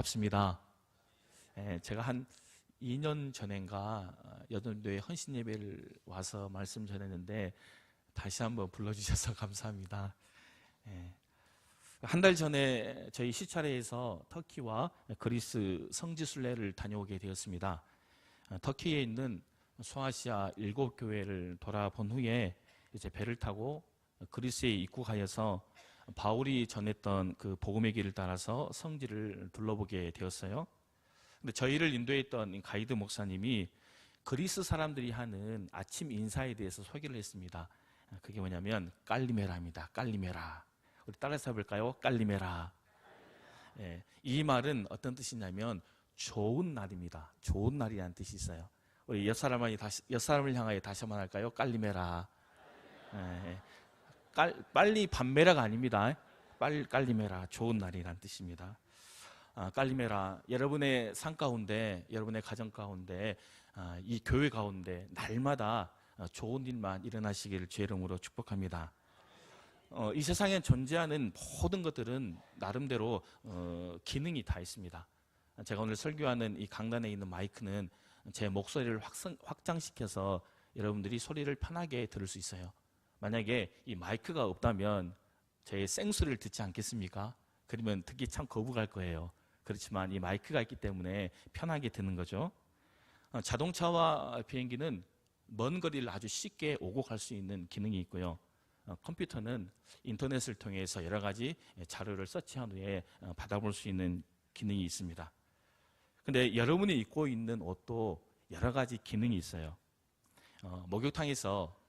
반갑습니다. 제가 한 2년 전인가 여덟교회 헌신 예배를 와서 말씀 전했는데 다시 한번 불러주셔서 감사합니다. 한 달 전에 저희 시찰회에서 터키와 그리스 성지순례를 다녀오게 되었습니다. 터키에 있는 소아시아 7교회를 돌아본 후에 이제 배를 타고 그리스에 입국하여서 바울이 전했던 그 복음의 길을 따라서 성지를 둘러보게 되었어요. 근데 저희를 인도했던 가이드 목사님이 그리스 사람들이 하는 아침 인사에 대해서 소개를 했습니다. 그게 뭐냐면 깔리메라입니다. 깔리메라. 우리 따라서 해볼까요? 깔리메라. 이 말은 어떤 뜻이냐면 좋은 날입니다. 좋은 날이라는 뜻이 있어요. 우리 옆 사람을 향하여 다시 한번 할까요? 깔리메라. 빨리 밤메라가 아닙니다. 깔리메라. 좋은 날이라는 뜻입니다. 깔리메라. 여러분의 삶 가운데, 여러분의 가정 가운데, 이 교회 가운데 날마다 좋은 일만 일어나시기를 주의 이름으로 축복합니다. 이 세상에 존재하는 모든 것들은 나름대로 기능이 다 있습니다. 제가 오늘 설교하는 이 강단에 있는 마이크는 제 목소리를 확장시켜서 여러분들이 소리를 편하게 들을 수 있어요. 만약에 이 마이크가 없다면 제 생수를 듣지 않겠습니까? 그러면 듣기 참 거부갈 거예요. 그렇지만 이 마이크가 있기 때문에 편하게 듣는 거죠. 자동차와 비행기는 먼 거리를 아주 쉽게 오고 갈 수 있는 기능이 있고요. 컴퓨터는 인터넷을 통해서 여러 가지 자료를 서치한 후에 받아볼 수 있는 기능이 있습니다. 근데 여러분이 입고 있는 옷도 여러 가지 기능이 있어요. 목욕탕에서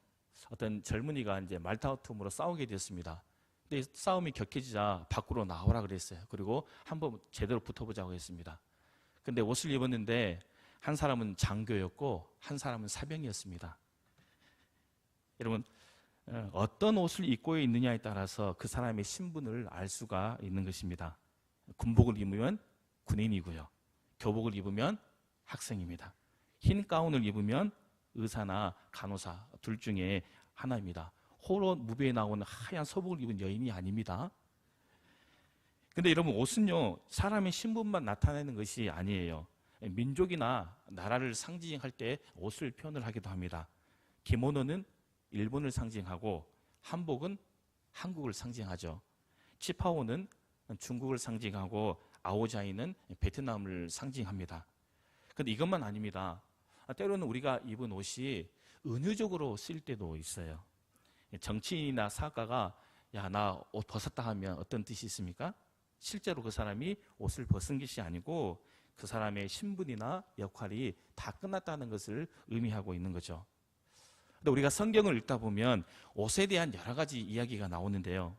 어떤 젊은이가 이제 말다툼으로 싸우게 됐습니다. 근데 싸움이 격해지자 밖으로 나오라 그랬어요. 그리고 한번 제대로 붙어보자고 했습니다. 근데 옷을 입었는데 한 사람은 장교였고 한 사람은 사병이었습니다. 여러분, 어떤 옷을 입고 있느냐에 따라서 그 사람의 신분을 알 수가 있는 것입니다. 군복을 입으면 군인이고요. 교복을 입으면 학생입니다. 흰 가운을 입으면 의사나 간호사 둘 중에 하나입니다. 호러 무비에 나오는 하얀 서복을 입은 여인이 아닙니다. 근데 여러분, 옷은요 사람의 신분만 나타내는 것이 아니에요. 민족이나 나라를 상징할 때 옷을 표현을 하기도 합니다. 기모노는 일본을 상징하고 한복은 한국을 상징하죠. 치파오는 중국을 상징하고 아오자이는 베트남을 상징합니다. 그런데 이것만 아닙니다. 때로는 우리가 입은 옷이 은유적으로 쓰일 때도 있어요. 정치인이나 사가가 야, 나 옷 벗었다 하면 어떤 뜻이 있습니까? 실제로 그 사람이 옷을 벗은 것이 아니고 그 사람의 신분이나 역할이 다 끝났다는 것을 의미하고 있는 거죠. 근데 우리가 성경을 읽다 보면 옷에 대한 여러 가지 이야기가 나오는데요.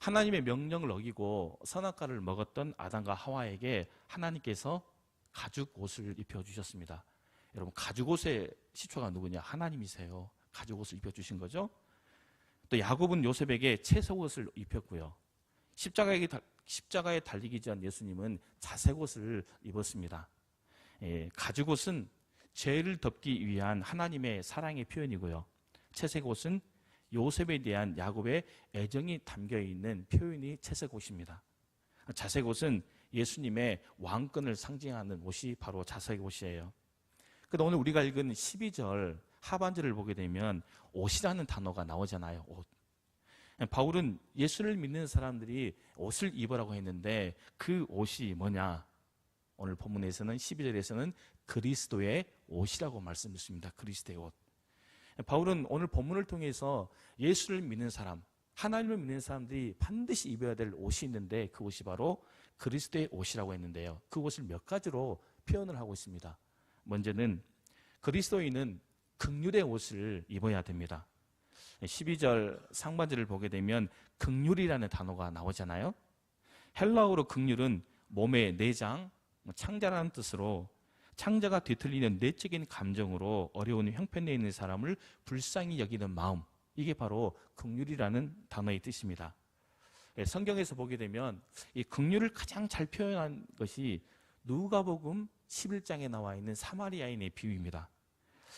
하나님의 명령을 어기고 선악과를 먹었던 아담과 하와에게 하나님께서 가죽 옷을 입혀주셨습니다. 여러분, 가죽 옷의 시초가 누구냐? 하나님이세요. 가죽 옷을 입혀주신 거죠. 또 야곱은 요셉에게 채색 옷을 입혔고요. 십자가에 달리기 전 예수님은 자색 옷을 입었습니다. 가죽 옷은 죄를 덮기 위한 하나님의 사랑의 표현이고요. 채색 옷은 요셉에 대한 야곱의 애정이 담겨있는 표현이 채색 옷입니다. 자색 옷은 예수님의 왕권을 상징하는 옷이 바로 자색 옷이에요. 그런데 오늘 우리가 읽은 12절 하반절을 보게 되면 옷이라는 단어가 나오잖아요. 옷. 바울은 예수를 믿는 사람들이 옷을 입으라고 했는데 그 옷이 뭐냐? 오늘 본문에서는 12절에서는 그리스도의 옷이라고 말씀했습니다. 그리스도의 옷. 바울은 오늘 본문을 통해서 예수를 믿는 사람, 하나님을 믿는 사람들이 반드시 입어야 될 옷이 있는데 그 옷이 바로 그리스도의 옷이라고 했는데요. 그 옷을 몇 가지로 표현을 하고 있습니다. 먼저는 그리스도인은 긍휼의 옷을 입어야 됩니다. 12절 상반절을 보게 되면 긍휼이라는 단어가 나오잖아요. 헬라어로 긍휼은 몸의 내장, 창자라는 뜻으로 창자가 뒤틀리는 내적인 감정으로 어려운 형편에 있는 사람을 불쌍히 여기는 마음, 이게 바로 긍휼이라는 단어의 뜻입니다. 성경에서 보게 되면 이 긍휼을 가장 잘 표현한 것이 누가복음 11장에 나와 있는 사마리아인의 비유입니다.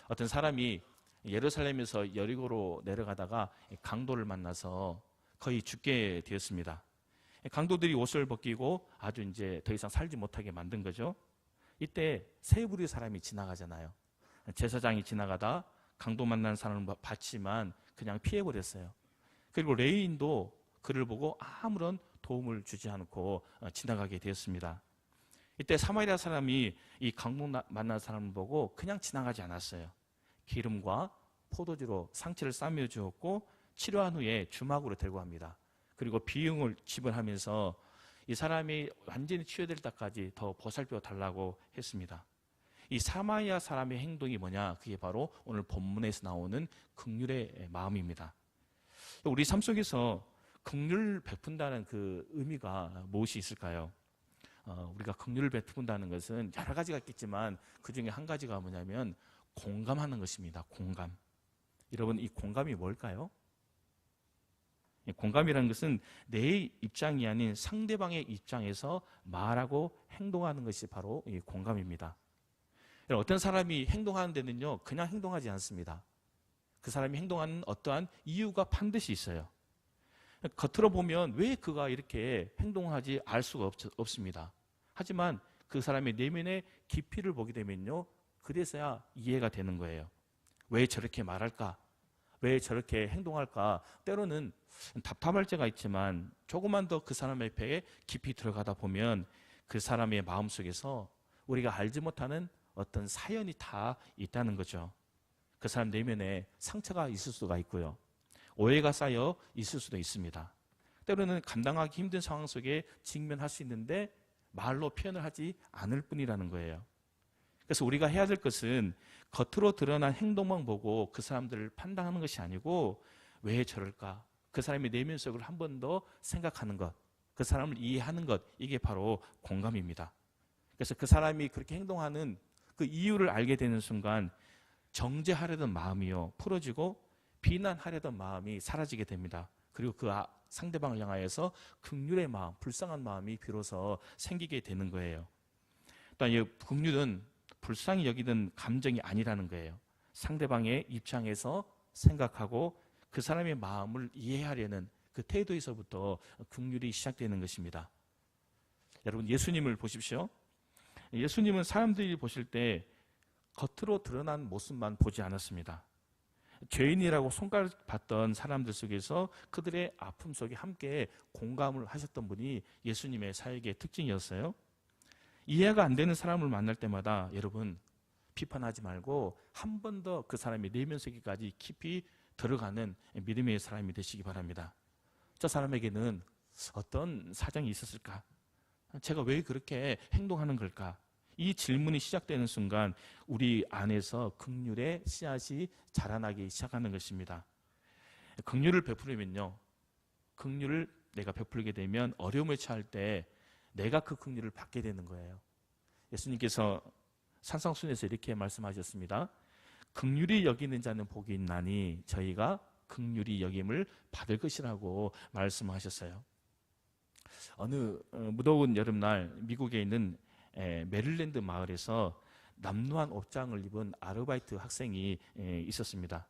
어떤 사람이 예루살렘에서 여리고로 내려가다가 강도를 만나서 거의 죽게 되었습니다. 강도들이 옷을 벗기고 아주 이제 더 이상 살지 못하게 만든 거죠. 이때 세 부류의 사람이 지나가잖아요. 제사장이 지나가다 강도 만난 사람을 봤지만 그냥 피해버렸어요. 그리고 레위인도 그를 보고 아무런 도움을 주지 않고 지나가게 되었습니다. 이때 사마리아 사람이 이 강도 만난 사람을 보고 그냥 지나가지 않았어요. 기름과 포도주로 상처를 싸매어 주었고 치료한 후에 주막으로 데리고 갑니다. 그리고 비용을 지불하면서 이 사람이 완전히 치유될 때까지 더 보살펴 달라고 했습니다. 이 사마리아 사람의 행동이 뭐냐? 그게 바로 오늘 본문에서 나오는 긍휼의 마음입니다. 우리 삶 속에서 긍휼을 베푼다는 그 의미가 무엇이 있을까요? 우리가 긍휼을 베푼다는 것은 여러 가지가 있겠지만 그 중에 한 가지가 뭐냐면 공감하는 것입니다. 공감. 여러분, 이 공감이 뭘까요? 공감이라는 것은 내 입장이 아닌 상대방의 입장에서 말하고 행동하는 것이 바로 이 공감입니다. 어떤 사람이 행동하는 데는요, 그냥 행동하지 않습니다. 그 사람이 행동하는 어떠한 이유가 반드시 있어요. 겉으로 보면 왜 그가 이렇게 행동하지 알 수가 없습니다. 하지만 그 사람의 내면의 깊이를 보게 되면요, 그래서야 이해가 되는 거예요. 왜 저렇게 말할까? 왜 저렇게 행동할까? 때로는 답답할 때가 있지만 조금만 더 그 사람 옆에 깊이 들어가다 보면 그 사람의 마음속에서 우리가 알지 못하는 어떤 사연이 다 있다는 거죠. 그 사람 내면에 상처가 있을 수가 있고요. 오해가 쌓여 있을 수도 있습니다. 때로는 감당하기 힘든 상황 속에 직면할 수 있는데 말로 표현을 하지 않을 뿐이라는 거예요. 그래서 우리가 해야 될 것은 겉으로 드러난 행동만 보고 그 사람들을 판단하는 것이 아니고 왜 저럴까? 그 사람의 내면 속을 한 번 더 생각하는 것, 그 사람을 이해하는 것, 이게 바로 공감입니다. 그래서 그 사람이 그렇게 행동하는 그 이유를 알게 되는 순간 정죄하려던 마음이요 풀어지고 비난하려던 마음이 사라지게 됩니다. 그리고 그 상대방을 향하여서 긍휼의 마음, 불쌍한 마음이 비로소 생기게 되는 거예요. 또한 이 긍휼은 불쌍히 여기는 감정이 아니라는 거예요. 상대방의 입장에서 생각하고 그 사람의 마음을 이해하려는 그 태도에서부터 긍휼이 시작되는 것입니다. 여러분, 예수님을 보십시오. 예수님은 사람들이 보실 때 겉으로 드러난 모습만 보지 않았습니다. 죄인이라고 손가락받던 사람들 속에서 그들의 아픔 속에 함께 공감을 하셨던 분이 예수님의 사역의 특징이었어요. 이해가 안 되는 사람을 만날 때마다 여러분 비판하지 말고 한 번 더 그 사람의 내면 세계까지 깊이 들어가는 믿음의 사람이 되시기 바랍니다. 저 사람에게는 어떤 사정이 있었을까? 제가 왜 그렇게 행동하는 걸까? 이 질문이 시작되는 순간 우리 안에서 긍휼의 씨앗이 자라나기 시작하는 것입니다. 긍휼을 베풀으면요, 긍휼을 내가 베풀게 되면 어려움을 처할 때 내가 그 긍휼을 받게 되는 거예요. 예수님께서 산상순에서 이렇게 말씀하셨습니다. 긍휼히 여기는 자는 복이 있나니 저희가 긍휼히 여김을 받을 것이라고 말씀하셨어요. 어느 무더운 여름날 미국에 있는 메릴랜드 마을에서 남루한 옷장을 입은 아르바이트 학생이 있었습니다.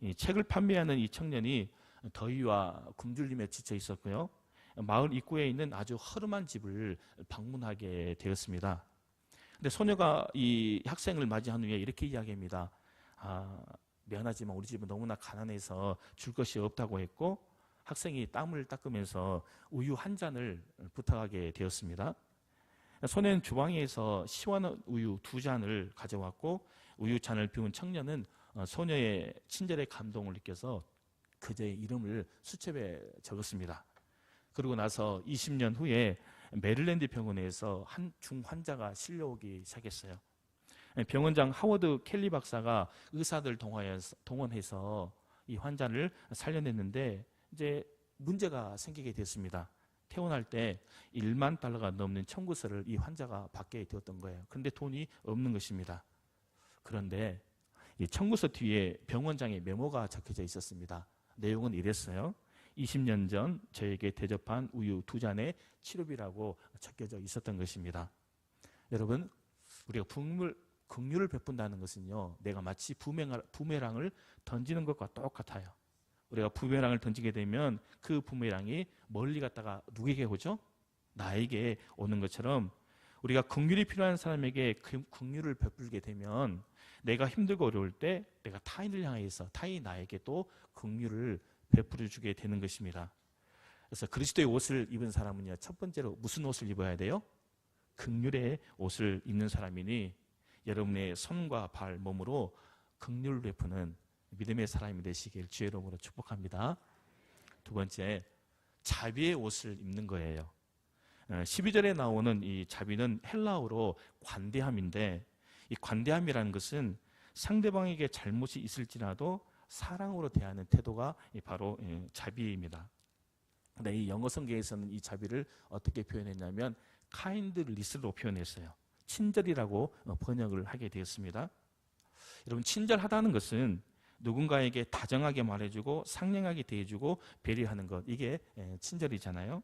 이 책을 판매하는 이 청년이 더위와 굶주림에 지쳐 있었고요. 마을 입구에 있는 아주 허름한 집을 방문하게 되었습니다. 근데 소녀가 이 학생을 맞이한 후에 이렇게 이야기합니다. 미안하지만 우리 집은 너무나 가난해서 줄 것이 없다고 했고, 학생이 땀을 닦으면서 우유 한 잔을 부탁하게 되었습니다. 소녀는 주방에서 시원한 우유 2잔을 가져왔고, 우유잔을 비운 청년은 소녀의 친절의 감동을 느껴서 그제의 이름을 수첩에 적었습니다. 그러고 나서 20년 후에 메릴랜드 병원에서 한 중환자가 실려오기 시작했어요. 병원장 하워드 켈리 박사가 의사들 동원해서 이 환자를 살려냈는데 이제 문제가 생기게 됐습니다. 퇴원할 때 1만 달러가 넘는 청구서를 이 환자가 받게 되었던 거예요. 그런데 돈이 없는 것입니다. 그런데 이 청구서 뒤에 병원장의 메모가 적혀져 있었습니다. 내용은 이랬어요. 20년 전 저에게 대접한 우유 2잔의 치료비라고 적혀져 있었던 것입니다. 여러분, 우리가 긍휼을 베푼다는 것은요, 내가 마치 부메랑을 던지는 것과 똑같아요. 우리가 부메랑을 던지게 되면 그 부메랑이 멀리 갔다가 누구에게 오죠? 나에게 오는 것처럼 우리가 긍휼이 필요한 사람에게 그 긍휼을 베풀게 되면 내가 힘들고 어려울 때 내가 타인을 향해서 타인이 나에게 또 긍휼을 베풀어 주게 되는 것입니다. 그래서 그리스도의 옷을 입은 사람은요, 첫 번째로 무슨 옷을 입어야 돼요? 긍휼의 옷을 입는 사람이니 여러분의 손과 발, 몸으로 긍휼을 베푸는 믿음의 사람이 되시길 주의 이름으로 축복합니다. 두 번째, 자비의 옷을 입는 거예요. 12절에 나오는 이 자비는 헬라어로 관대함인데, 이 관대함이라는 것은 상대방에게 잘못이 있을지라도 사랑으로 대하는 태도가 바로 자비입니다. 근데 이 영어 성경에서는 이 자비를 어떻게 표현했냐면 kindness로 표현했어요. 친절이라고 번역을 하게 되었습니다. 여러분, 친절하다는 것은 누군가에게 다정하게 말해주고 상냥하게 대해주고 배려하는 것, 이게 친절이잖아요.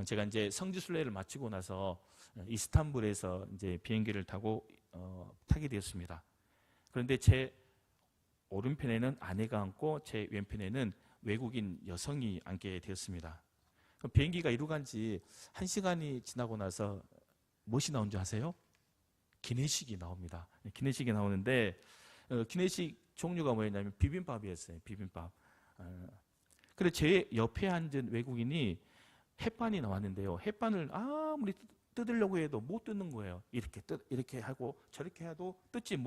제가 이제 성지순례를 마치고 나서 이스탄불에서 이제 비행기를 타고 타게 되었습니다. 그런데 제 오른편에는 아내가 앉고 제 왼편에는 외국인 여성이 앉게 되었습니다. 비행기가 이루어간 지 1시간이 지나고 나서 무엇이 나온 줄 아세요? 기내식이 나옵니다. 기내식이 나오는데 기내식 종류가 뭐였냐면 비빔밥이었어요. 비빔밥. 그런데 제 옆에 앉은 외국인이 햇반이 나왔는데요. 햇반을 아무리 뜯으려고 해도 못 뜯는 거예요. 이렇게 하고 저렇게 해도 뜯지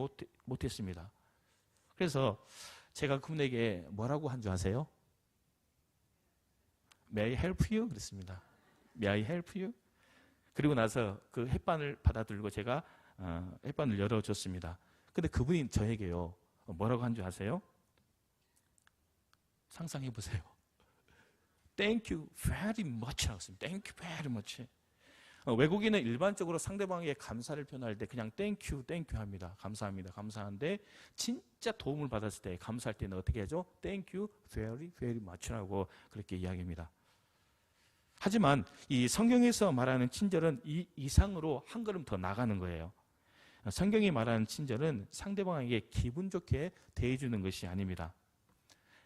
못했습니다. 그래서 제가 그분에게 뭐라고 한 줄 아세요? May I help you? 그랬습니다. May I help you? 그리고 나서 그 햇반을 받아들고 제가 햇반을 열어줬습니다. 근데 그분이 저에게요, 뭐라고 한 줄 아세요? 상상해 보세요. Thank you very much라고 했습니다. Thank you very much. 외국인은 일반적으로 상대방에게 감사를 표현할 때 그냥 Thank you, thank you 합니다. 감사합니다, 감사한데 진짜 도움을 받았을 때 감사할 때는 어떻게 하죠? Thank you very, very much라고 그렇게 이야기합니다. 하지만 이 성경에서 말하는 친절은 이 이상으로 한 걸음 더 나가는 거예요. 성경이 말하는 친절은 상대방에게 기분 좋게 대해주는 것이 아닙니다.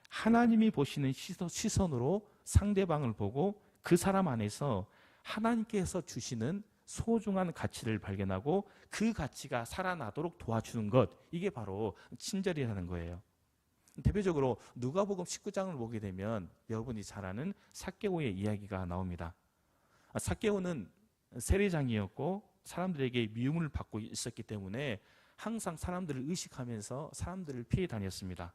하나님이 보시는 시선으로 상대방을 보고 그 사람 안에서 하나님께서 주시는 소중한 가치를 발견하고 그 가치가 살아나도록 도와주는 것, 이게 바로 친절이라는 거예요. 대표적으로 누가복음 19장을 보게 되면 여러분이 잘 아는 삭개오의 이야기가 나옵니다. 삭개오는 세리장이었고 사람들에게 미움을 받고 있었기 때문에 항상 사람들을 의식하면서 사람들을 피해 다녔습니다.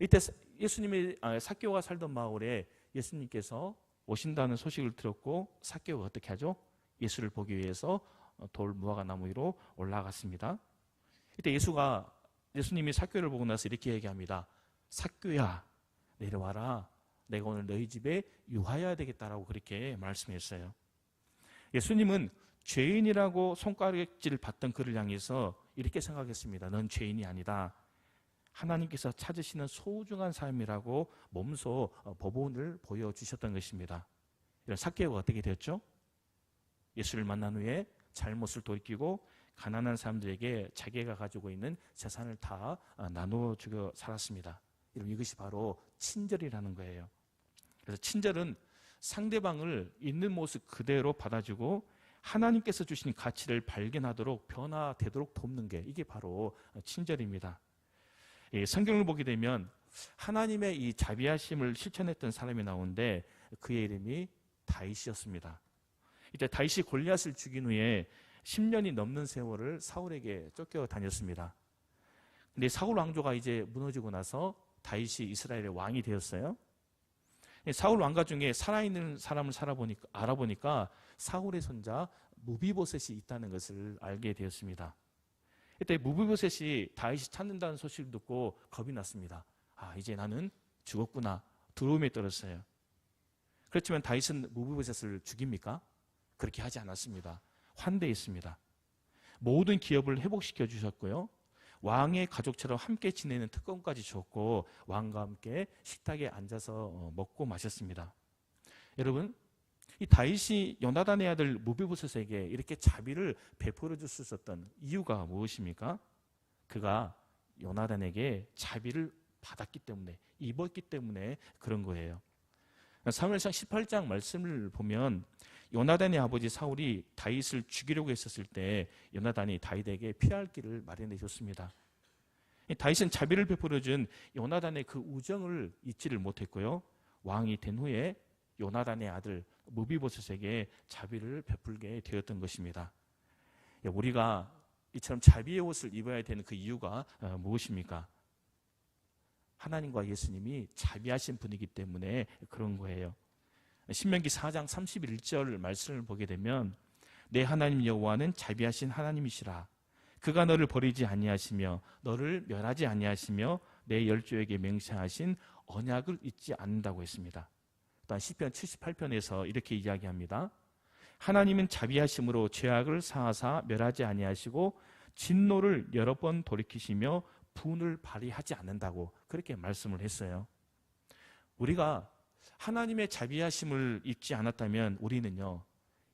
이때 예수님이 삭개오가 살던 마을에 예수님께서 오신다는 소식을 들었고 삭개오가 어떻게 하죠? 예수를 보기 위해서 돌 무화과 나무 위로 올라갔습니다. 이때 예수님이 삭개오를 보고 나서 이렇게 얘기합니다. 삭개오야, 내려와라. 내가 오늘 너희 집에 유하여야 되겠다라고 그렇게 말씀했어요. 예수님은 죄인이라고 손가락질을 받던 그를 향해서 이렇게 생각했습니다. 넌 죄인이 아니다. 하나님께서 찾으시는 소중한 삶이라고 몸소 법원을 보여주셨던 것입니다. 이런 삭개오가 어떻게 되었죠? 예수를 만난 후에 잘못을 돌이키고 가난한 사람들에게 자기가 가지고 있는 재산을 다 나눠주고 살았습니다. 이것이 바로 친절이라는 거예요. 그래서 친절은 상대방을 있는 모습 그대로 받아주고 하나님께서 주신 가치를 발견하도록 변화되도록 돕는 게 이게 바로 친절입니다. 성경을 보게 되면 하나님의 이 자비하심을 실천했던 사람이 나오는데 그의 이름이 다윗이었습니다. 이때 다윗이 골리앗을 죽인 후에 10년이 넘는 세월을 사울에게 쫓겨다녔습니다. 근데 사울 왕조가 이제 무너지고 나서 다윗이 이스라엘의 왕이 되었어요. 사울 왕가 중에 살아있는 사람을 알아보니까 사울의 손자 무비보셋이 있다는 것을 알게 되었습니다. 이때 무비보셋이 다윗이 찾는다는 소식을 듣고 겁이 났습니다. 이제 나는 죽었구나. 두려움에 떨었어요. 그렇지만 다윗은 무비보셋을 죽입니까? 그렇게 하지 않았습니다. 환대했습니다. 모든 기업을 회복시켜 주셨고요. 왕의 가족처럼 함께 지내는 특권까지 줬고 왕과 함께 식탁에 앉아서 먹고 마셨습니다. 여러분, 이 다윗이 요나단의 아들 무비보셋에게 이렇게 자비를 베풀어 줄 수 있었던 이유가 무엇입니까? 그가 요나단에게 자비를 받았기 때문에, 입었기 때문에 그런 거예요. 사무엘상 18장 말씀을 보면 요나단의 아버지 사울이 다윗을 죽이려고 했었을 때 요나단이 다윗에게 피할 길을 마련해 줬습니다. 다윗은 자비를 베풀어 준 요나단의 그 우정을 잊지를 못했고요. 왕이 된 후에 요나단의 아들 무비보셋에게 자비를 베풀게 되었던 것입니다. 우리가 이처럼 자비의 옷을 입어야 되는 그 이유가 무엇입니까? 하나님과 예수님이 자비하신 분이기 때문에 그런 거예요. 신명기 4장 31절 말씀을 보게 되면 내 하나님 여호와는 자비하신 하나님이시라. 그가 너를 버리지 아니하시며 너를 멸하지 아니하시며 내 열조에게 맹세하신 언약을 잊지 않는다고 했습니다. 또한 시편 78편에서 이렇게 이야기합니다. 하나님은 자비하심으로 죄악을 사하사 멸하지 아니하시고 진노를 여러 번 돌이키시며 분을 발휘하지 않는다고 그렇게 말씀을 했어요. 우리가 하나님의 자비하심을 잊지 않았다면 우리는요,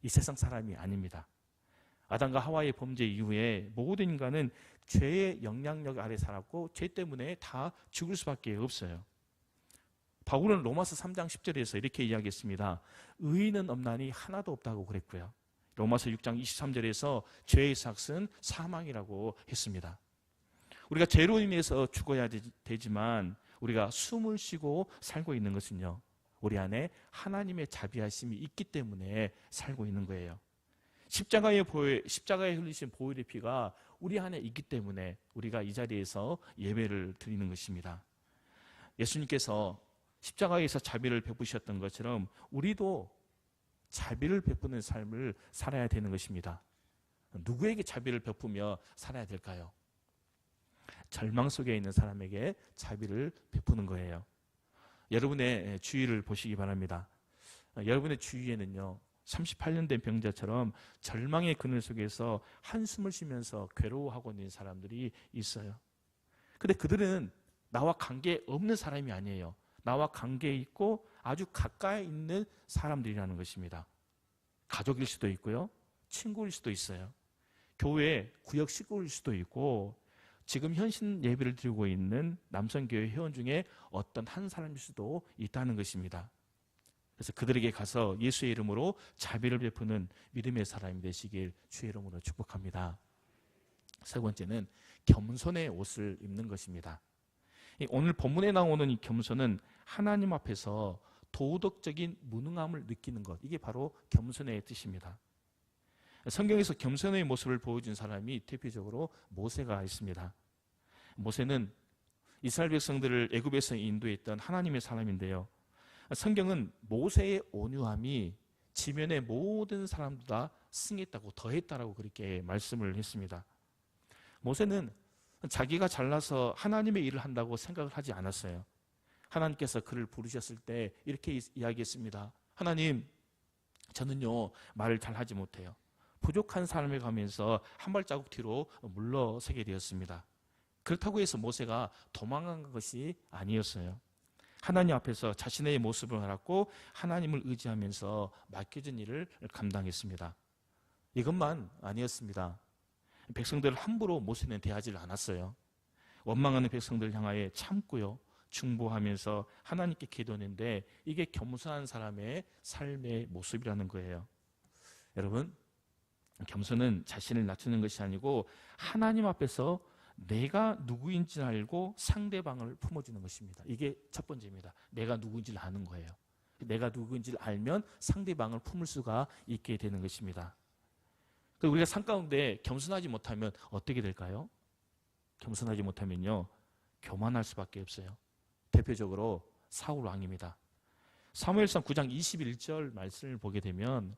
이 세상 사람이 아닙니다. 아담과 하와의 범죄 이후에 모든 인간은 죄의 영향력 아래 살았고 죄 때문에 다 죽을 수밖에 없어요. 바울은 로마서 3장 10절에서 이렇게 이야기했습니다. 의인은 없나니 하나도 없다고 그랬고요. 로마서 6장 23절에서 죄의 삭은 사망이라고 했습니다. 우리가 죄로 인해서 죽어야 되지만 우리가 숨을 쉬고 살고 있는 것은요, 우리 안에 하나님의 자비하심이 있기 때문에 살고 있는 거예요. 십자가에 흘리신 보혈의 피가 우리 안에 있기 때문에 우리가 이 자리에서 예배를 드리는 것입니다. 예수님께서 십자가에서 자비를 베푸셨던 것처럼 우리도 자비를 베푸는 삶을 살아야 되는 것입니다. 누구에게 자비를 베푸며 살아야 될까요? 절망 속에 있는 사람에게 자비를 베푸는 거예요. 여러분의 주위를 보시기 바랍니다. 여러분의 주위에는요, 38년 된 병자처럼 절망의 그늘 속에서 한숨을 쉬면서 괴로워하고 있는 사람들이 있어요. 근데 그들은 나와 관계 없는 사람이 아니에요. 나와 관계 있고 아주 가까이 있는 사람들이라는 것입니다. 가족일 수도 있고요, 친구일 수도 있어요. 교회 구역 식구일 수도 있고 지금 현신 예배를 드리고 있는 남성교회 회원 중에 어떤 한 사람일 수도 있다는 것입니다. 그래서 그들에게 가서 예수의 이름으로 자비를 베푸는 믿음의 사람이 되시길 주의 이름으로 축복합니다. 세 번째는 겸손의 옷을 입는 것입니다. 오늘 본문에 나오는 이 겸손은 하나님 앞에서 도덕적인 무능함을 느끼는 것, 이게 바로 겸손의 뜻입니다. 성경에서 겸손의 모습을 보여준 사람이 대표적으로 모세가 있습니다. 모세는 이스라엘 백성들을 애굽에서 인도했던 하나님의 사람인데요, 성경은 모세의 온유함이 지면의 모든 사람보다 승했다고, 더했다라고 그렇게 말씀을 했습니다. 모세는 자기가 잘나서 하나님의 일을 한다고 생각을 하지 않았어요. 하나님께서 그를 부르셨을 때 이렇게 이야기했습니다. 하나님, 저는요 말을 잘하지 못해요. 부족한 삶을 가면서 한 발자국 뒤로 물러서게 되었습니다. 그렇다고 해서 모세가 도망간 것이 아니었어요. 하나님 앞에서 자신의 모습을 알았고 하나님을 의지하면서 맡겨진 일을 감당했습니다. 이것만 아니었습니다. 백성들을 함부로 모세는 대하지 않았어요. 원망하는 백성들을 향하여 참고요, 중보하면서 하나님께 기도했는데 이게 겸손한 사람의 삶의 모습이라는 거예요. 여러분, 겸손은 자신을 낮추는 것이 아니고 하나님 앞에서 내가 누구인지 알고 상대방을 품어주는 것입니다. 이게 첫 번째입니다. 내가 누구인지를 아는 거예요. 내가 누구인지를 알면 상대방을 품을 수가 있게 되는 것입니다. 우리가 삶 가운데 겸손하지 못하면 어떻게 될까요? 겸손하지 못하면요, 교만할 수밖에 없어요. 대표적으로 사울 왕입니다. 사무엘상 9장 21절 말씀을 보게 되면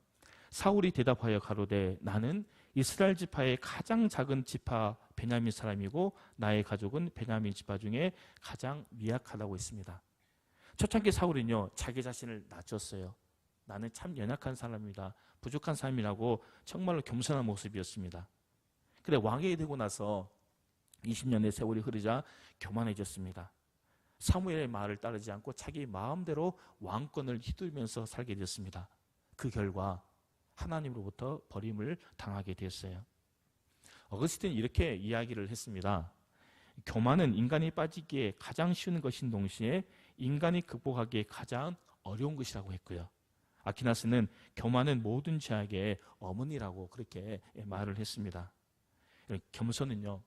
사울이 대답하여 가로되 나는 이스라엘 지파의 가장 작은 지파 베냐민 사람이고 나의 가족은 베냐민 지파 중에 가장 미약하다고 했습니다. 초창기 사울은요, 자기 자신을 낮췄어요. 나는 참 연약한 사람이다, 부족한 사람이라고 정말로 겸손한 모습이었습니다. 그런데 왕이 되고 나서 20년의 세월이 흐르자 교만해졌습니다. 사무엘의 말을 따르지 않고 자기 마음대로 왕권을 휘두르면서 살게 되었습니다. 그 결과 하나님으로부터 버림을 당하게 되었어요. 어거스틴은 이렇게 이야기를 했습니다. 교만은 인간이 빠지기에 가장 쉬운 것인 동시에 인간이 극복하기에 가장 어려운 것이라고 했고요. 아퀴나스는 교만은 모든 죄악의 어머니라고 그렇게 말을 했습니다. 겸손은요,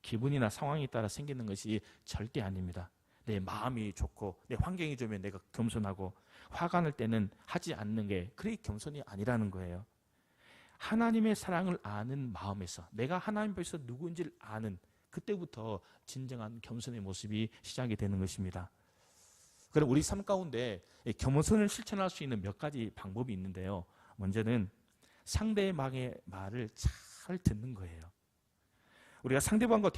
기분이나 상황에 따라 생기는 것이 절대 아닙니다. 내 마음이 좋고 내 환경이 좋으면 내가 겸손하고, 화가 날 때는 하지 않는 게 그게 겸손이 아니라는 거예요. 하나님의 사랑을 아는 마음에서, 내가 하나님 앞에서 누구인지를 아는 그때부터 진정한 겸손의 모습이 시작이 되는 것입니다. 그럼 우리 삶 가운데 겸손을 실천할 수 있는 몇 가지 방법이 있는데요. 먼저는 상대방의 말을 잘 듣는 거예요. 우리가 상대방과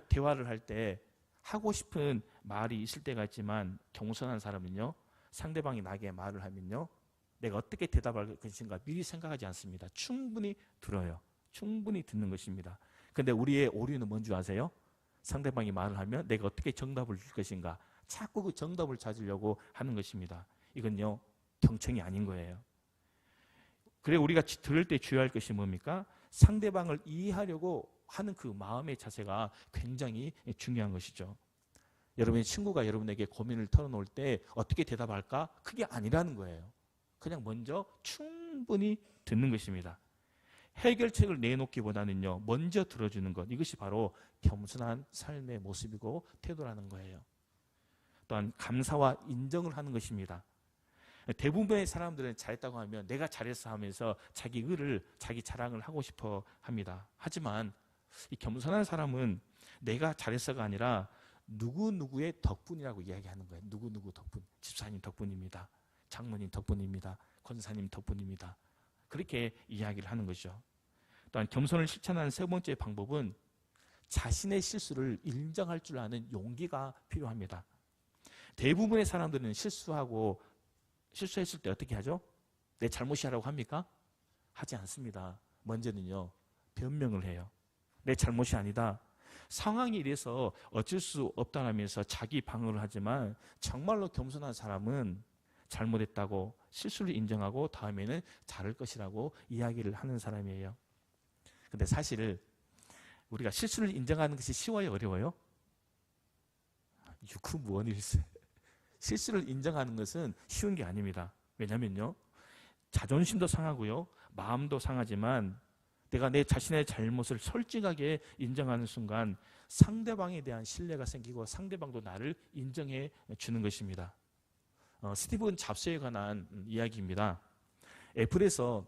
대화를 할 때 하고 싶은 말이 있을 때가 있지만, 겸손한 사람은요, 상대방이 나에게 말을 하면요, 내가 어떻게 대답할 것인가 미리 생각하지 않습니다. 충분히 들어요. 충분히 듣는 것입니다. 그런데 우리의 오류는 뭔지 아세요? 상대방이 말을 하면 내가 어떻게 정답을 줄 것인가, 자꾸 그 정답을 찾으려고 하는 것입니다. 이건요, 경청이 아닌 거예요. 그래, 우리가 들을 때 주의할 것이 뭡니까? 상대방을 이해하려고 하는 그 마음의 자세가 굉장히 중요한 것이죠. 여러분의 친구가 여러분에게 고민을 털어놓을 때 어떻게 대답할까? 그게 아니라는 거예요. 그냥 먼저 충분히 듣는 것입니다. 해결책을 내놓기보다는요, 먼저 들어주는 것, 이것이 바로 겸손한 삶의 모습이고 태도라는 거예요. 또한 감사와 인정을 하는 것입니다. 대부분의 사람들은 잘했다고 하면 내가 잘했어 하면서 자기 의를, 자기 자랑을 하고 싶어 합니다. 하지만 이 겸손한 사람은 내가 잘했어가 아니라 누구누구의 덕분이라고 이야기하는 거예요. 누구누구 덕분, 집사님 덕분입니다. 장모님 덕분입니다. 권사님 덕분입니다. 그렇게 이야기를 하는 것이죠. 또한 겸손을 실천하는 세 번째 방법은 자신의 실수를 인정할 줄 아는 용기가 필요합니다. 대부분의 사람들은 실수했을 때 어떻게 하죠? 내 잘못이라고 합니까? 하지 않습니다. 먼저는요, 변명을 해요. 내 잘못이 아니다. 상황이 이래서 어쩔 수 없다라면서 자기 방어를 하지만, 정말로 겸손한 사람은 잘못했다고 실수를 인정하고 다음에는 잘할 것이라고 이야기를 하는 사람이에요. 근데 사실 우리가 실수를 인정하는 것이 쉬워요, 어려워요? 유쿠무원일세. 실수를 인정하는 것은 쉬운 게 아닙니다. 왜냐면요, 자존심도 상하고요, 마음도 상하지만 내가 내 자신의 잘못을 솔직하게 인정하는 순간 상대방에 대한 신뢰가 생기고 상대방도 나를 인정해 주는 것입니다. 스티븐 잡스에 관한 이야기입니다. 애플에서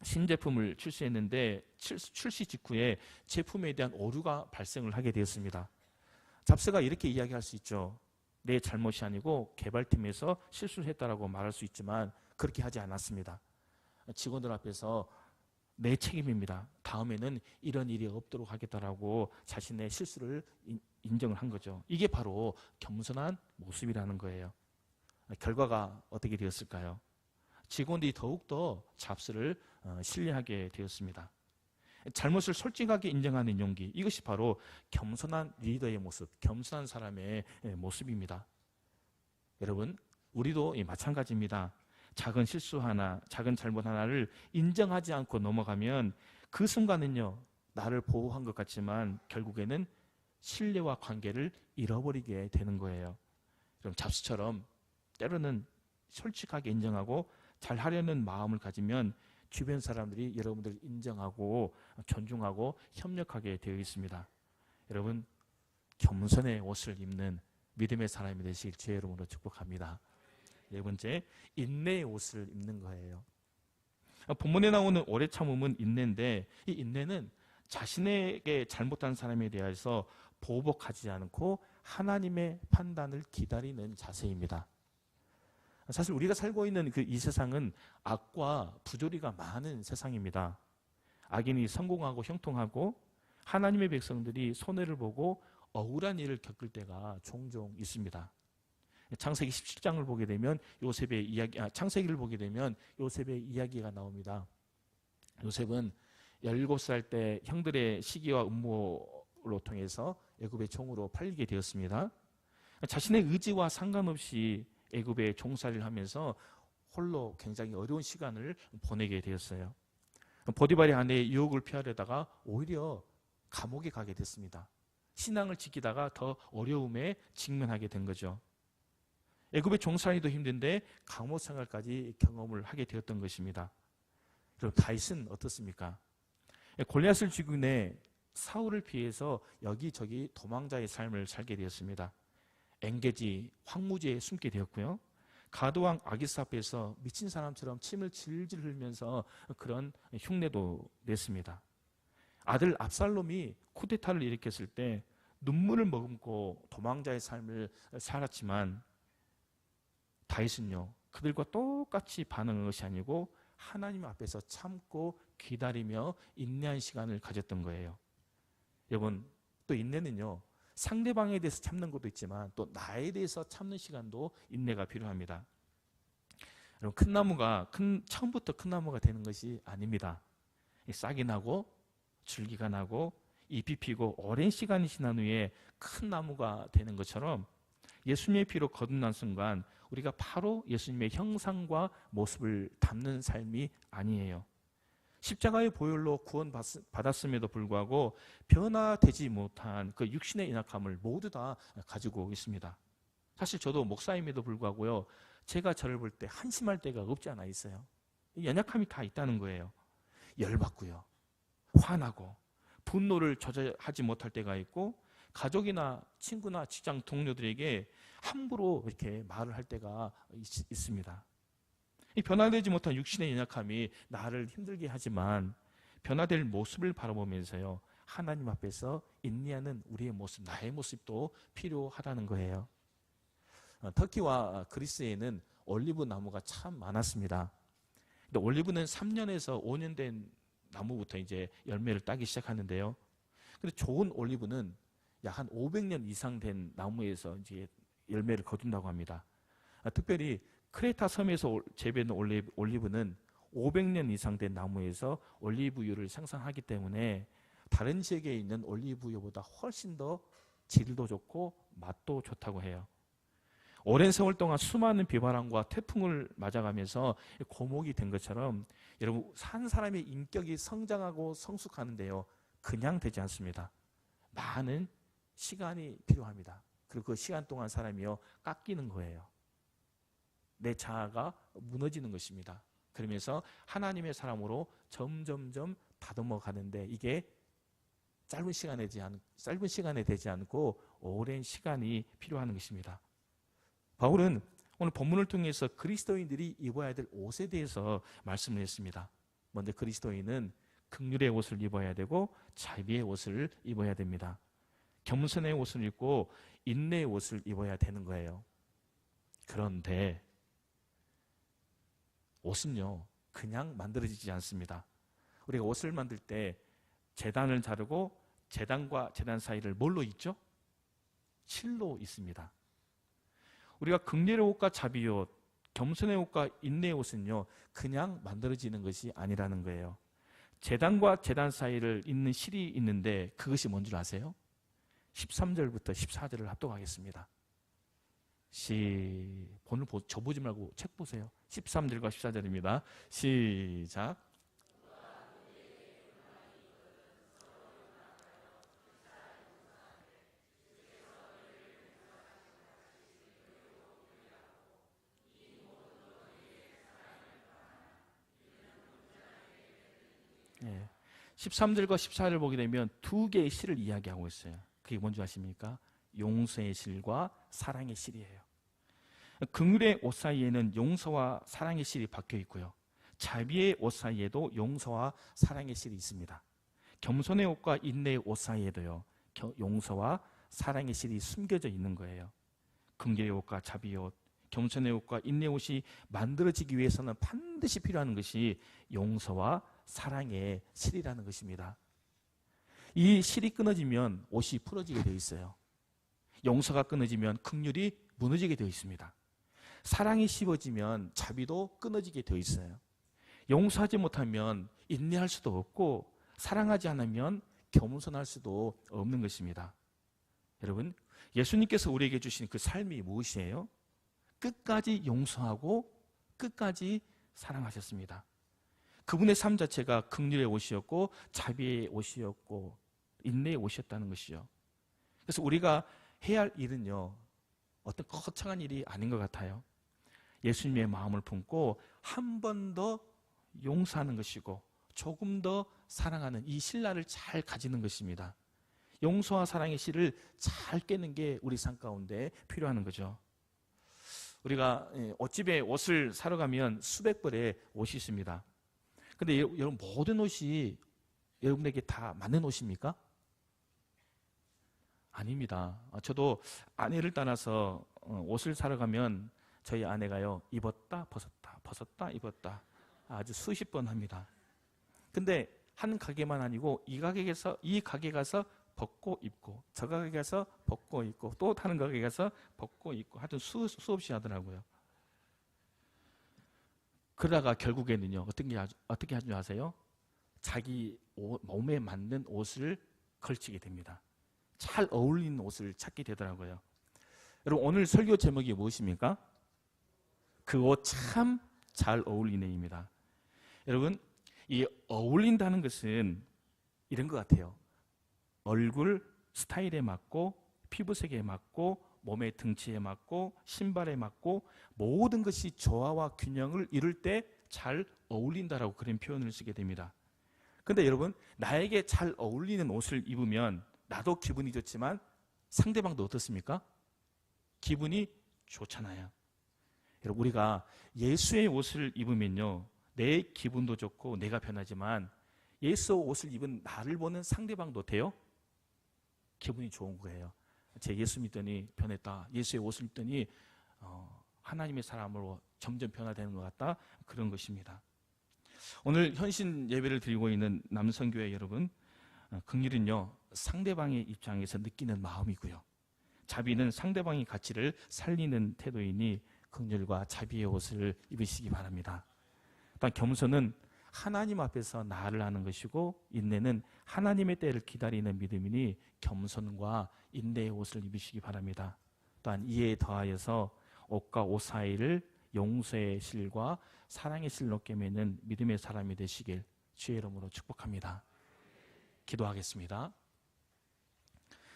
신제품을 출시했는데 출시 직후에 제품에 대한 오류가 발생을 하게 되었습니다. 잡스가 이렇게 이야기할 수 있죠. 내 잘못이 아니고 개발팀에서 실수를 했다라고 말할 수 있지만 그렇게 하지 않았습니다. 직원들 앞에서 내 책임입니다. 다음에는 이런 일이 없도록 하겠다라고 자신의 실수를 인정을 한 거죠. 이게 바로 겸손한 모습이라는 거예요. 결과가 어떻게 되었을까요? 직원들이 더욱더 잡스를 신뢰하게 되었습니다. 잘못을 솔직하게 인정하는 용기, 이것이 바로 겸손한 리더의 모습, 겸손한 사람의 모습입니다. 여러분, 우리도 마찬가지입니다. 작은 실수 하나, 작은 잘못 하나를 인정하지 않고 넘어가면 그 순간은요, 나를 보호한 것 같지만 결국에는 신뢰와 관계를 잃어버리게 되는 거예요. 그럼 잡스처럼 때로는 솔직하게 인정하고 잘하려는 마음을 가지면 주변 사람들이 여러분들을 인정하고 존중하고 협력하게 되어 있습니다. 여러분, 겸손의 옷을 입는 믿음의 사람이 되시길 주의 이름으로 축복합니다. 네 번째, 인내의 옷을 입는 거예요. 본문에 나오는 오래 참음은 인내인데, 이 인내는 자신에게 잘못한 사람에 대해서 보복하지 않고 하나님의 판단을 기다리는 자세입니다. 사실 우리가 살고 있는 이 세상은 악과 부조리가 많은 세상입니다. 악인이 성공하고 형통하고 하나님의 백성들이 손해를 보고 억울한 일을 겪을 때가 종종 있습니다. 창세기 17장을 보게 되면 요셉의 이야기, 창세기를 보게 되면 요셉의 이야기가 나옵니다. 요셉은 17살 때 형들의 시기와 음모로 통해서 애굽의 종으로 팔리게 되었습니다. 자신의 의지와 상관없이 애굽에 종살이를 하면서 홀로 굉장히 어려운 시간을 보내게 되었어요. 보디발의 아내의 유혹을 피하려다가 오히려 감옥에 가게 됐습니다. 신앙을 지키다가 더 어려움에 직면하게 된 거죠. 애굽의 종살이도 힘든데 감옥 생활까지 경험을 하게 되었던 것입니다. 그리고 다윗은 어떻습니까? 골리앗을 죽이고 사울을 피해서 여기저기 도망자의 삶을 살게 되었습니다. 엥게지, 황무지에 숨게 되었고요. 가드왕 아기스 앞에서 미친 사람처럼 침을 질질 흘리면서 그런 흉내도 냈습니다. 아들 압살롬이 쿠데타를 일으켰을 때 눈물을 머금고 도망자의 삶을 살았지만 다윗은요, 그들과 똑같이 반응한 것이 아니고 하나님 앞에서 참고 기다리며 인내한 시간을 가졌던 거예요. 여러분, 또 인내는요, 상대방에 대해서 참는 것도 있지만 또 나에 대해서 참는 시간도 인내가 필요합니다. 여러분, 큰 나무가 처음부터 큰 나무가 되는 것이 아닙니다. 싹이 나고 줄기가 나고 잎이 피고 오랜 시간이 지난 후에 큰 나무가 되는 것처럼 예수님의 피로 거듭난 순간 우리가 바로 예수님의 형상과 모습을 담는 삶이 아니에요. 십자가의 보혈로 구원받았음에도 불구하고 변화되지 못한 그 육신의 연약함을 모두 다 가지고 있습니다. 사실 저도 목사임에도 불구하고요, 제가 저를 볼 때 한심할 때가 없지 않아 있어요. 연약함이 다 있다는 거예요. 열받고요, 화나고 분노를 조절하지 못할 때가 있고, 가족이나 친구나 직장 동료들에게 함부로 이렇게 말을 할 때가 있습니다. 이 변화되지 못한 육신의 연약함이 나를 힘들게 하지만 변화될 모습을 바라보면서요, 하나님 앞에서 인내하는 우리의 모습, 나의 모습도 필요하다는 거예요. 터키와 그리스에는 올리브 나무가 참 많았습니다. 근데 올리브는 3년에서 5년 된 나무부터 이제 열매를 따기 시작하는데요. 근데 좋은 올리브는 약 한 500년 이상 된 나무에서 이제 열매를 거둔다고 합니다. 특별히 크레타 섬에서 재배하는 올리브는 500년 이상 된 나무에서 올리브유를 생산하기 때문에 다른 지역에 있는 올리브유보다 훨씬 더 질도 좋고 맛도 좋다고 해요. 오랜 세월 동안 수많은 비바람과 태풍을 맞아가면서 고목이 된 것처럼 여러분, 한 사람의 인격이 성장하고 성숙하는데요, 그냥 되지 않습니다. 많은 시간이 필요합니다. 그리고 그 시간 동안 사람이요, 깎이는 거예요. 내 자아가 무너지는 것입니다. 그러면서 하나님의 사람으로 점점점 다듬어 가는데 이게 짧은 시간에 되지 않고 오랜 시간이 필요한 것입니다. 바울은 오늘 본문을 통해서 그리스도인들이 입어야 될 옷에 대해서 말씀을 했습니다. 먼저 그리스도인은 긍휼의 옷을 입어야 되고 자비의 옷을 입어야 됩니다. 겸손의 옷을 입고 인내의 옷을 입어야 되는 거예요. 그런데 옷은요, 그냥 만들어지지 않습니다. 우리가 옷을 만들 때 재단을 자르고 재단과 재단 사이를 뭘로 잇죠? 실로 잇습니다. 우리가 긍휼의 옷과 자비의 옷, 겸손의 옷과 인내의 옷은요, 그냥 만들어지는 것이 아니라는 거예요. 재단과 재단 사이를 잇는 실이 있는데 그것이 뭔 줄 아세요? 13절부터 14절을 합독하겠습니다. 본을 저보지 말고 책 보세요. 13절과 14절입니다. 시작. 네. 13절과 14절을 보게 되면 두 개의 실을 이야기하고 있어요. 그게 뭔지 아십니까? 용서의 실과 사랑의 실이에요. 긍휼의 옷 사이에는 용서와 사랑의 실이 박혀 있고요, 자비의 옷 사이에도 용서와 사랑의 실이 있습니다. 겸손의 옷과 인내의 옷 사이에도요, 용서와 사랑의 실이 숨겨져 있는 거예요. 긍휼의 옷과 자비의 옷, 겸손의 옷과 인내의 옷이 만들어지기 위해서는 반드시 필요한 것이 용서와 사랑의 실이라는 것입니다. 이 실이 끊어지면 옷이 풀어지게 되어 있어요. 용서가 끊어지면 긍휼이 무너지게 되어 있습니다. 사랑이 씹어지면 자비도 끊어지게 되어 있어요. 용서하지 못하면 인내할 수도 없고, 사랑하지 않으면 겸손할 수도 없는 것입니다. 여러분, 예수님께서 우리에게 주신 그 삶이 무엇이에요? 끝까지 용서하고 끝까지 사랑하셨습니다. 그분의 삶 자체가 긍휼의 옷이었고 자비의 옷이었고 인내의 옷이었다는 것이죠. 그래서 우리가 해야 할 일은요, 어떤 거창한 일이 아닌 것 같아요. 예수님의 마음을 품고 한 번 더 용서하는 것이고 조금 더 사랑하는 이 신라를 잘 가지는 것입니다. 용서와 사랑의 실을 잘 깨는 게 우리 삶 가운데 필요한 거죠. 우리가 옷집에 옷을 사러 가면 수백 벌의 옷이 있습니다. 근데 여러분, 모든 옷이 여러분에게 다 맞는 옷입니까? 아닙니다. 저도 아내를 따라서 옷을 사러 가면 저희 아내가요, 입었다 벗었다 벗었다 입었다 아주 수십 번 합니다. 근데 한 가게만 아니고 이 가게 가서 벗고 입고, 저 가게 가서 벗고 입고, 또 다른 가게 가서 벗고 입고, 하여튼 수없이 하더라고요. 그러다가 결국에는요, 어떻게 하는지 아세요? 자기 몸에 맞는 옷을 걸치게 됩니다. 잘 어울리는 옷을 찾게 되더라고요. 여러분, 오늘 설교 제목이 무엇입니까? 그 옷 참 잘 어울리네입니다. 여러분, 이 어울린다는 것은 이런 것 같아요. 얼굴 스타일에 맞고, 피부색에 맞고, 몸의 등치에 맞고, 신발에 맞고, 모든 것이 조화와 균형을 이룰 때 잘 어울린다라고 그런 표현을 쓰게 됩니다. 근데 여러분, 나에게 잘 어울리는 옷을 입으면 나도 기분이 좋지만 상대방도 어떻습니까? 기분이 좋잖아요. 여러분, 우리가 예수의 옷을 입으면요, 내 기분도 좋고 내가 편하지만 예수 옷을 입은 나를 보는 상대방도 어때요? 기분이 좋은 거예요. 제 예수 믿더니 변했다. 예수의 옷을 입더니 하나님의 사람으로 점점 변화되는 것 같다. 그런 것입니다. 오늘 현신 예배를 드리고 있는 남성교회 여러분, 긍휼은요, 상대방의 입장에서 느끼는 마음이고요, 자비는 상대방의 가치를 살리는 태도이니 긍휼과 자비의 옷을 입으시기 바랍니다. 또한 겸손은 하나님 앞에서 나를 하는 것이고, 인내는 하나님의 때를 기다리는 믿음이니 겸손과 인내의 옷을 입으시기 바랍니다. 또한 이에 더하여서 옷과 옷 사이를 용서의 실과 사랑의 실로 꿰매는 믿음의 사람이 되시길 주의 이름으로 축복합니다. 기도하겠습니다.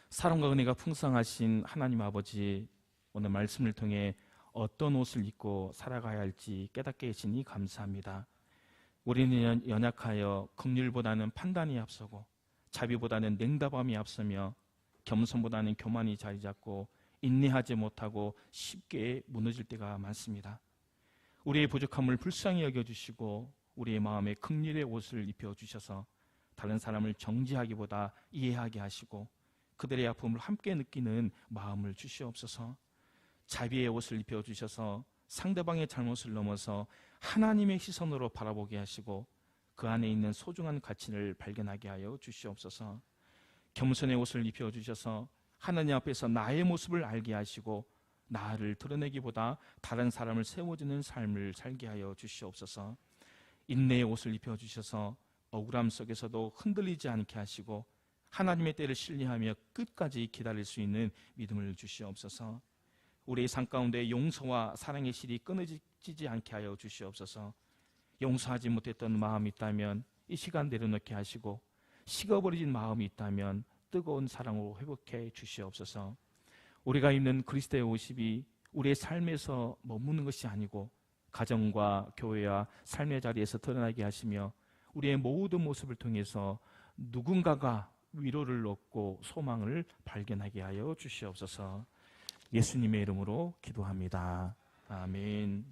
사랑과 은혜가 풍성하신 하나님 아버지, 오늘 말씀을 통해 어떤 옷을 입고 살아가야 할지 깨닫게 해주시니 감사합니다. 우리는 연약하여 긍휼보다는 판단이 앞서고, 자비보다는 냉담함이 앞서며, 겸손보다는 교만이 자리 잡고, 인내하지 못하고 쉽게 무너질 때가 많습니다. 우리의 부족함을 불쌍히 여겨주시고 우리의 마음에 긍휼의 옷을 입혀주셔서 다른 사람을 정죄하기보다 이해하게 하시고 그들의 아픔을 함께 느끼는 마음을 주시옵소서. 자비의 옷을 입혀주셔서 상대방의 잘못을 넘어서 하나님의 시선으로 바라보게 하시고 그 안에 있는 소중한 가치를 발견하게 하여 주시옵소서. 겸손의 옷을 입혀주셔서 하나님 앞에서 나의 모습을 알게 하시고 나를 드러내기보다 다른 사람을 세워주는 삶을 살게 하여 주시옵소서. 인내의 옷을 입혀주셔서 억울함 속에서도 흔들리지 않게 하시고 하나님의 때를 신뢰하며 끝까지 기다릴 수 있는 믿음을 주시옵소서. 우리의 삶 가운데 용서와 사랑의 실이 끊어지지 않게 하여 주시옵소서. 용서하지 못했던 마음이 있다면 이 시간 내려놓게 하시고 식어버린 마음이 있다면 뜨거운 사랑으로 회복해 주시옵소서. 우리가 입는 그리스도의 옷이 우리의 삶에서 머무는 것이 아니고 가정과 교회와 삶의 자리에서 드러나게 하시며 우리의 모든 모습을 통해서 누군가가 위로를 얻고 소망을 발견하게 하여 주시옵소서. 예수님의 이름으로 기도합니다. 아멘.